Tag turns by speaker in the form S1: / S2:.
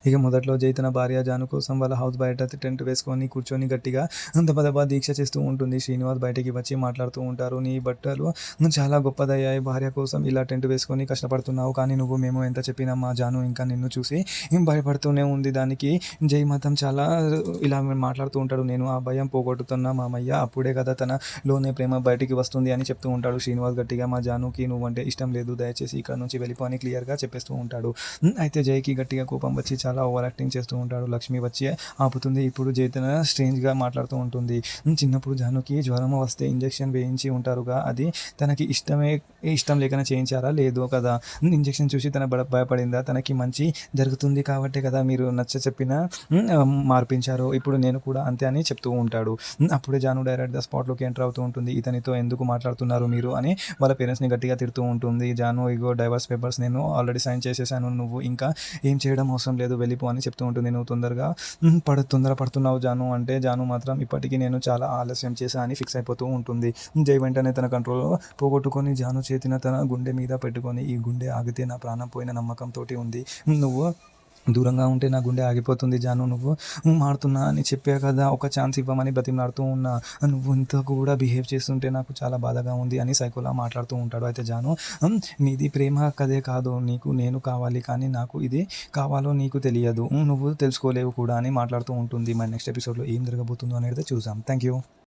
S1: ఇక మొదట్లో జై తన భార్య జాను కోసం వాళ్ళ హౌస్ బయట టెంట్ వేసుకొని కూర్చొని గట్టిగా దబదబా దీక్ష చేస్తూ ఉంటుంది. శ్రీనివాస్ బయటికి వచ్చి మాట్లాడుతూ ఉంటారు. నీ బట్టలు చాలా గొప్పదయ్యాయి. భార్య కోసం ఇలా టెంట్ వేసుకొని కష్టపడుతున్నావు. కానీ నువ్వు మేము ఎంత చెప్పినా మా జాను ఇంకా నిన్ను చూసి భయపడుతూనే ఉంది. దానికి జై మాత్రం చాలా ఇలా మాట్లాడుతూ ఉంటాడు. నేను ఆ భయం పోగొట్టుతున్నా మామయ్య. అప్పుడే కదా తనలోనే ప్రేమ బయటికి వస్తుంది అని చెప్తూ ఉంటాడు శ్రీనివాస్ గట్టిగా. మా జానుకి నువ్వంటే ఇష్టం లేదు. దయచేసి ఇక్కడ నుంచి వెళ్ళిపో అని క్లియర్గా చెప్పేస్తూ ఉంటాడు. అయితే జైకి గట్టిగా కోపం వచ్చి చాలా ఓవర్ యాక్టింగ్ చేస్తూ ఉంటాడు. లక్ష్మి వచ్చి ఆపుతుంది. ఇప్పుడు జైతన స్ట్రేంజ్గా మాట్లాడుతూ ఉంటుంది. చిన్నప్పుడు జానుకి జ్వరం వస్తే ఇంజెక్షన్ వేయించి ఉంటారుగా, అది తనకి ఇష్టం లేకనే చేయించారా? లేదు కదా. ఇంజెక్షన్ చూసి తన భయపడిందా? తనకి మంచి జరుగుతుంది కాబట్టి కదా మీరు నచ్చ చెప్పిన మార్పించారు. ఇప్పుడు నేను కూడా అంతే అని చెప్తూ ఉంటాడు. అప్పుడే జాను డైరెక్ట్గా స్పాట్లోకి ఎంటర్ అవుతూ ఉంటుంది. ఇతనితో ఎందుకు మాట్లాడుతున్నారు మీరు అని వాళ్ళ పేరెంట్స్ని గట్టిగా తిడుతూ ఉంటుంది. జాను ఇగో డైవర్స్ పేపర్స్ నేను ఆల్రెడీ సైన్ చేసేసాను. నువ్వు ఇంకా ఏం చేయడం అవసరం లేదు, వెళ్ళిపో అని చెప్తూ ఉంటుంది. నువ్వు తొందర పడుతున్నావు జాను అంటే, జాను మాత్రం ఇప్పటికీ నేను చాలా ఆలస్యం చేశా అని ఫిక్స్ అయిపోతూ ఉంటుంది. జై వెంటనే తన కంట్రోల్ పోగొట్టుకొని జాను చేతిన తన గుండె మీద పెట్టుకొని, ఈ గుండె ఆగితే నా ప్రాణం పోయిన నమ్మకంతో ఉంది. నువ్వు దూరంగా ఉంటే నా గుండె ఆగిపోతుంది జాను. నువ్వు మారుతున్నా అని చెప్పా కదా, ఒక ఛాన్స్ ఇవ్వమని బ్రతిమలాడుతూ ఉన్నా. నువ్వు ఇంత కూడా బిహేవ్ చేస్తుంటే నాకు చాలా బాధగా ఉంది అని సైకోలా మాట్లాడుతూ ఉంటాడు. అయితే జాను, నీది ప్రేమ కదే కాదు, నీకు నేను కావాలి, కానీ నాకు ఇది కావాలో నీకు తెలియదు, నువ్వు తెలుసుకోలేవు కూడా అని మాట్లాడుతూ ఉంటుంది. మరి నెక్స్ట్ ఎపిసోడ్లో ఏం జరగబోతుందో అనేది చూద్దాం. Thank you.